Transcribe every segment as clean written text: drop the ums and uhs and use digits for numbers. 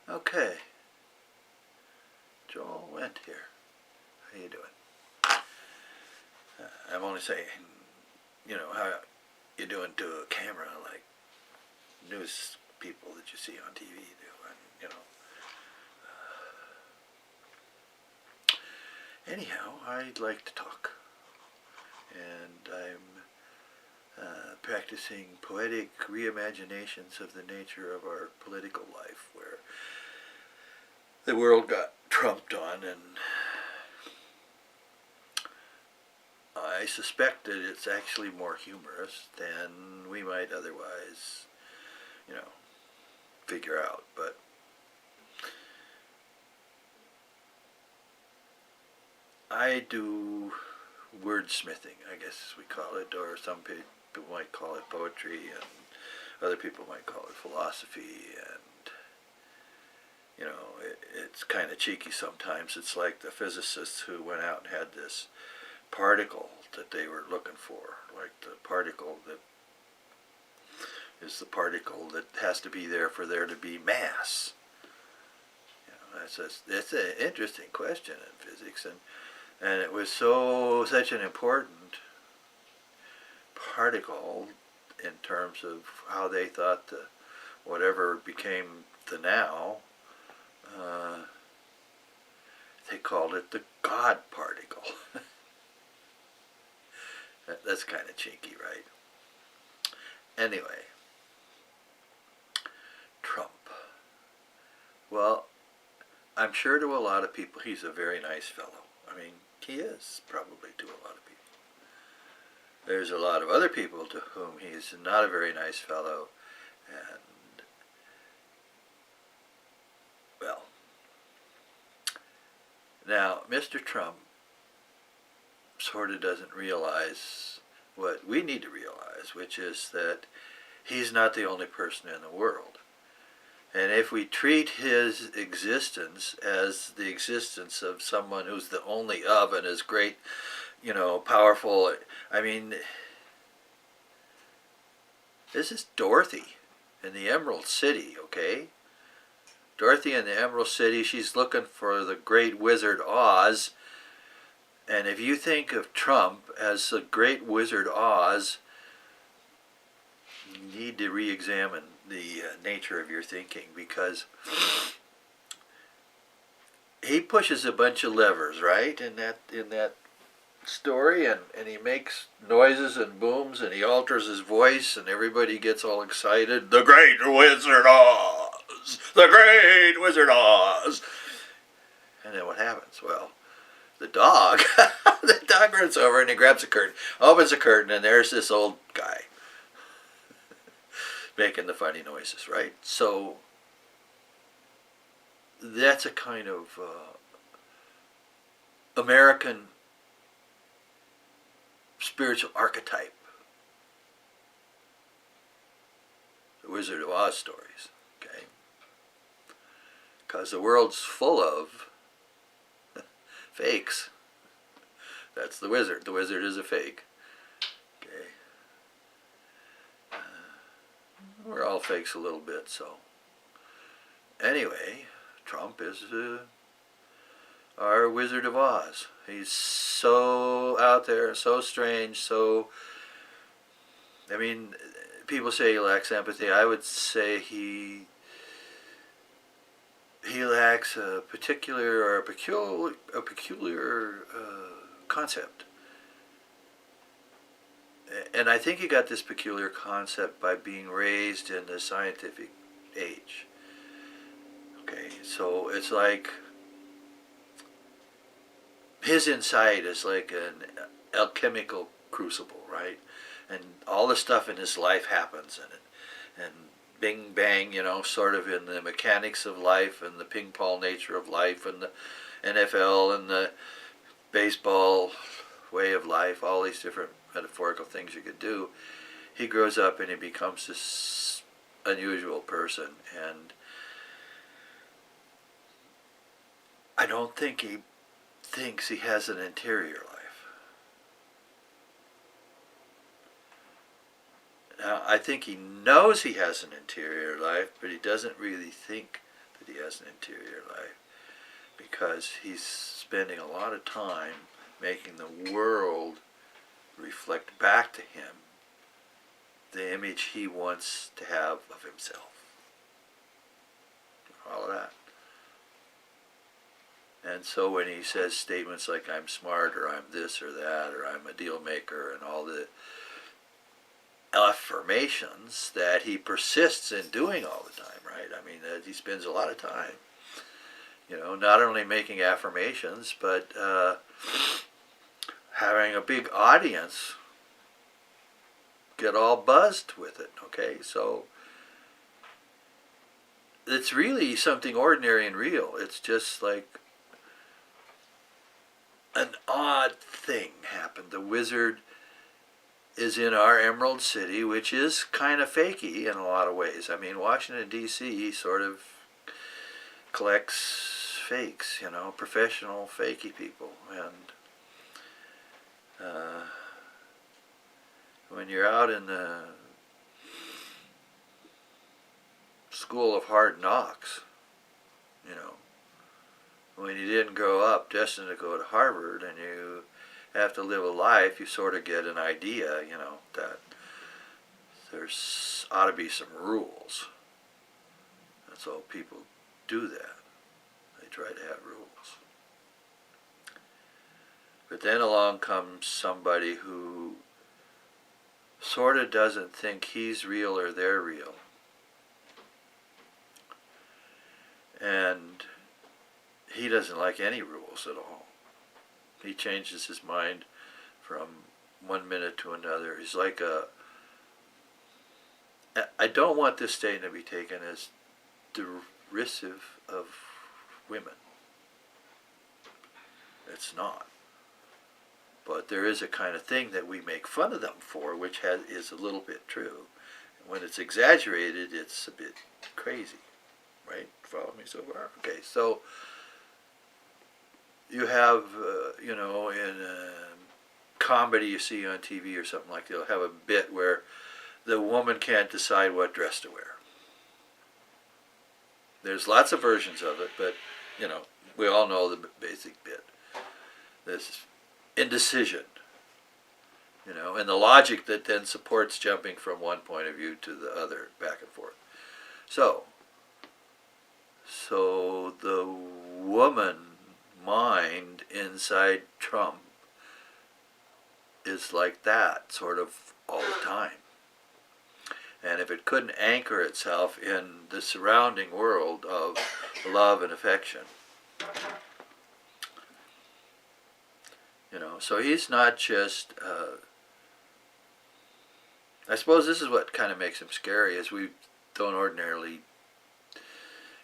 Okay, Joel went here. How you doing? I'm only saying, how you doing to a camera like news people that you see on TV do, and anyhow, I'd like to talk, and I'm practicing poetic reimaginations of the nature of our political life, where the world got trumped on, and I suspect that it's actually more humorous than we might otherwise, figure out. But I do wordsmithing, I guess we call it, or some people might call it poetry, and other people might call it philosophy, and it's kind of cheeky sometimes. It's like the physicists who went out and had this particle that they were looking for, like the particle that is the particle that has to be there for there to be mass. That's an interesting question in physics, and it was such an important particle in terms of how they thought the whatever became the now. They called it the God particle. That's kind of cheeky, right? Anyway, Trump. Well, I'm sure to a lot of people he's a very nice fellow. I mean, he is probably to a lot of people. There's a lot of other people to whom he's not a very nice fellow, and, well, now, Mr. Trump sort of doesn't realize what we need to realize, which is that he's not the only person in the world. And if we treat his existence as the existence of someone who's the only of and is great, powerful, I mean, this is Dorothy in the Emerald City, okay? Dorothy in the Emerald City, she's looking for the great wizard Oz. And if you think of Trump as the great wizard Oz, you need to re-examine the nature of your thinking, because he pushes a bunch of levers, right, in that story, and he makes noises and booms, and he alters his voice, and everybody gets all excited. The great wizard Oz! The great wizard Oz! And then what happens? Well, the dog runs over and he grabs a curtain, opens the curtain, and there's this old guy making the funny noises, right? So that's a kind of American spiritual archetype, the Wizard of Oz stories, okay? Because the world's full of fakes. That's the wizard. The wizard is a fake. Okay. We're all fakes a little bit, so. Anyway, Trump is our Wizard of Oz. He's so out there, so strange, so. I mean, people say he lacks empathy. I would say he lacks a peculiar concept. And I think he got this peculiar concept by being raised in the scientific age. Okay, so it's like his insight is like an alchemical crucible, right? And all the stuff in his life happens in it. And bing bang, sort of in the mechanics of life and the ping pong nature of life and the NFL and the baseball way of life, all these different metaphorical things you could do. He grows up and he becomes this unusual person, and I don't think he thinks he has an interior life. Now, I think he knows he has an interior life, but he doesn't really think that he has an interior life, because he's spending a lot of time making the world reflect back to him the image he wants to have of himself. All of that. And so when he says statements like I'm smart, or I'm this or that, or I'm a deal maker, and all the affirmations that he persists in doing all the time, right? I mean, he spends a lot of time, not only making affirmations, but having a big audience get all buzzed with it, okay? So it's really something ordinary and real. It's just like an odd thing happened. The wizard is in our Emerald City, which is kind of fakey in a lot of ways. I mean, Washington, D.C. sort of collects fakes, professional fakey people. And when you're out in the school of hard knocks, when you didn't grow up destined to go to Harvard, and you have to live a life, you sort of get an idea, that there's ought to be some rules. And so people do that. They try to have rules. But then along comes somebody who sort of doesn't think he's real or they're real. And he doesn't like any rules at all. He changes his mind from one minute to another. He's like I don't want this statement to be taken as derisive of women. It's not. But there is a kind of thing that we make fun of them for, which is a little bit true. And when it's exaggerated, it's a bit crazy. Right? Follow me so far? Okay, so you have, in comedy you see on TV or something like that, they'll have a bit where the woman can't decide what dress to wear. There's lots of versions of it, but, we all know the basic bit. This indecision, and the logic that then supports jumping from one point of view to the other, back and forth. So the woman mind inside Trump is like that sort of all the time. And if it couldn't anchor itself in the surrounding world of love and affection, so he's not just, I suppose this is what kind of makes him scary, is we don't ordinarily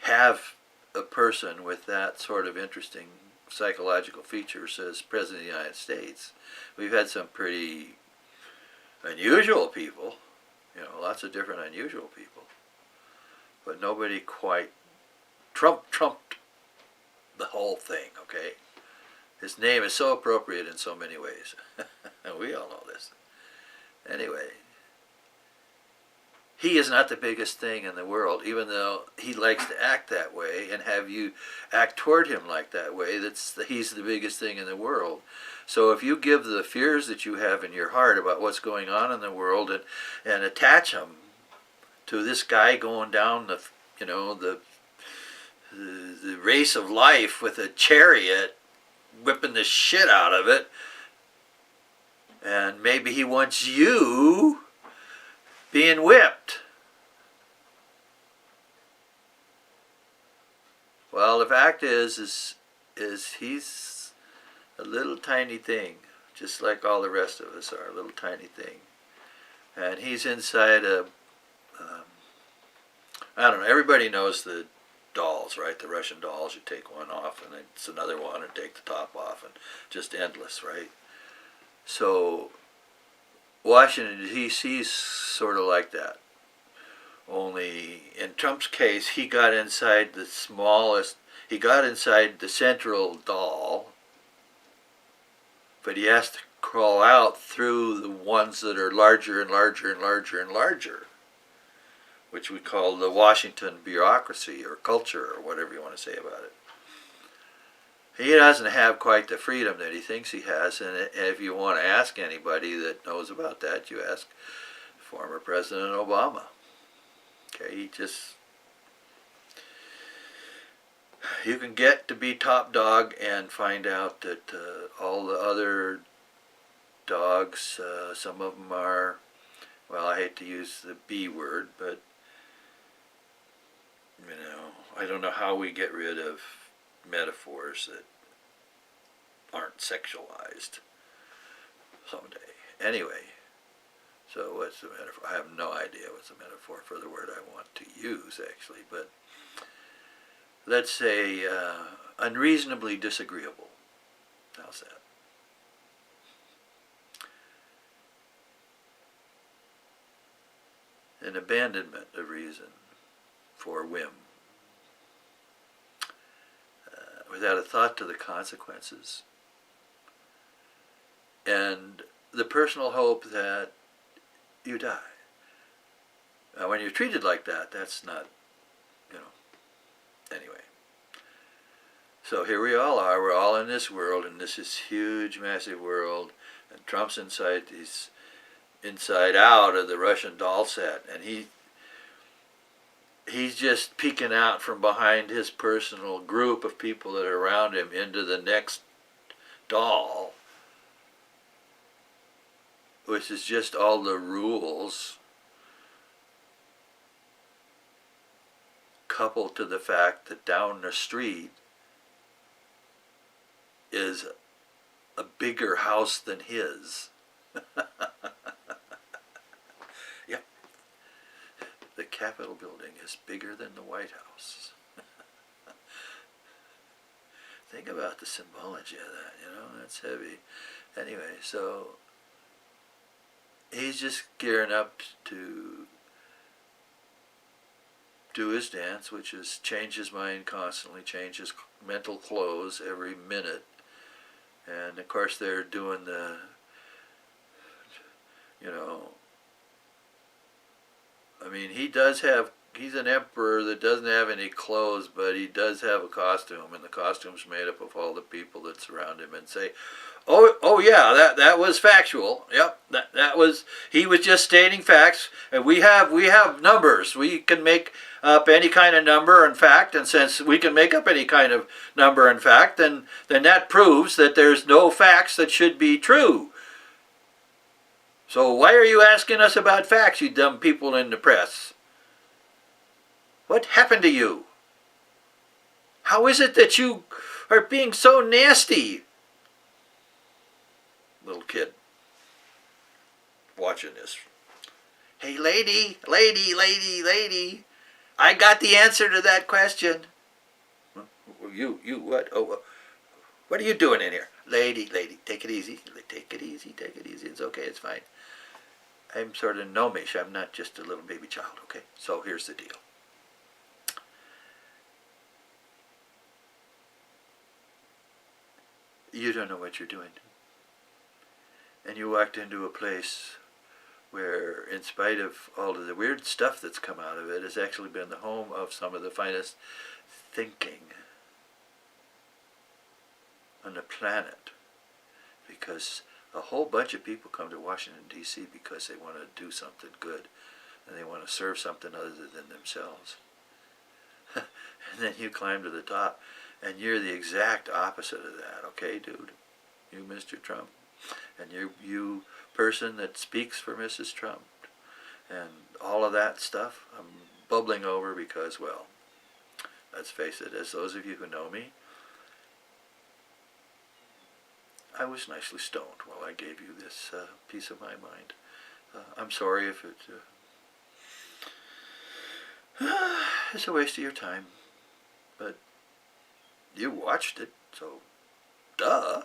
have a person with that sort of interesting psychological features as President of the United States. We've had some pretty unusual people, lots of different unusual people, but nobody quite trumped the whole thing, okay? His name is so appropriate in so many ways, and we all know this. Anyway, he is not the biggest thing in the world, even though he likes to act that way and have you act toward him like that way. He's the biggest thing in the world. So if you give the fears that you have in your heart about what's going on in the world and attach them to this guy going down the race of life with a chariot, whipping the shit out of it, and maybe he wants you being whipped. Well, the fact is he's a little tiny thing, just like all the rest of us are, a little tiny thing. And he's inside I don't know, everybody knows the dolls, right? The Russian dolls, you take one off and it's another one, and take the top off, and just endless, right? So Washington, D.C. is sort of like that. Only in Trump's case, he got inside the central doll, but he has to crawl out through the ones that are larger and larger and larger and larger, which we call the Washington bureaucracy or culture or whatever you want to say about it. He doesn't have quite the freedom that he thinks he has, and if you want to ask anybody that knows about that, you ask former President Obama. Okay, you can get to be top dog and find out that all the other dogs, some of them are, well, I hate to use the B word, but I don't know how we get rid of metaphors that aren't sexualized someday. Anyway, so what's the metaphor? I have no idea what's the metaphor for the word I want to use, actually, but let's say unreasonably disagreeable. How's that? An abandonment of reason for whim, without a thought to the consequences, and the personal hope that you die. Now, when you're treated like that, that's not, anyway. So here we all are, we're all in this world, and this is huge, massive world, and Trump's inside out of the Russian doll set, and he's just peeking out from behind his personal group of people that are around him into the next doll, which is just all the rules coupled to the fact that down the street is a bigger house than his. Yep. The Capitol building is bigger than the White House. Think about the symbology of that, that's heavy. Anyway, so he's just gearing up to do his dance, which is change his mind constantly, change his mental clothes every minute. And of course they're doing the, he's an emperor that doesn't have any clothes, but he does have a costume, and the costume's made up of all the people that surround him and say, oh yeah, that was factual. Yep, that was, he was just stating facts, and we have numbers. We can make up any kind of number and fact, and since we can make up any kind of number and fact, then that proves that there's no facts that should be true. So why are you asking us about facts, you dumb people in the press? What happened to you? How is it that you are being so nasty? Little kid watching this. Hey, lady, I got the answer to that question. You what? Oh, what are you doing in here? Lady, take it easy. Take it easy. It's okay, it's fine. I'm sort of gnomish. I'm not just a little baby child, okay? So here's the deal. You don't know what you're doing. And you walked into a place where, in spite of all of the weird stuff that's come out of it, has actually been the home of some of the finest thinking on the planet. Because a whole bunch of people come to Washington, D.C. because they want to do something good. And they want to serve something other than themselves. And then you climb to the top, and you're the exact opposite of that, okay, dude? You, Mr. Trump. And you person that speaks for Mrs. Trump. And all of that stuff, I'm bubbling over because, well, let's face it, as those of you who know me, I was nicely stoned while I gave you this piece of my mind. I'm sorry if it's a waste of your time, but you watched it, so duh.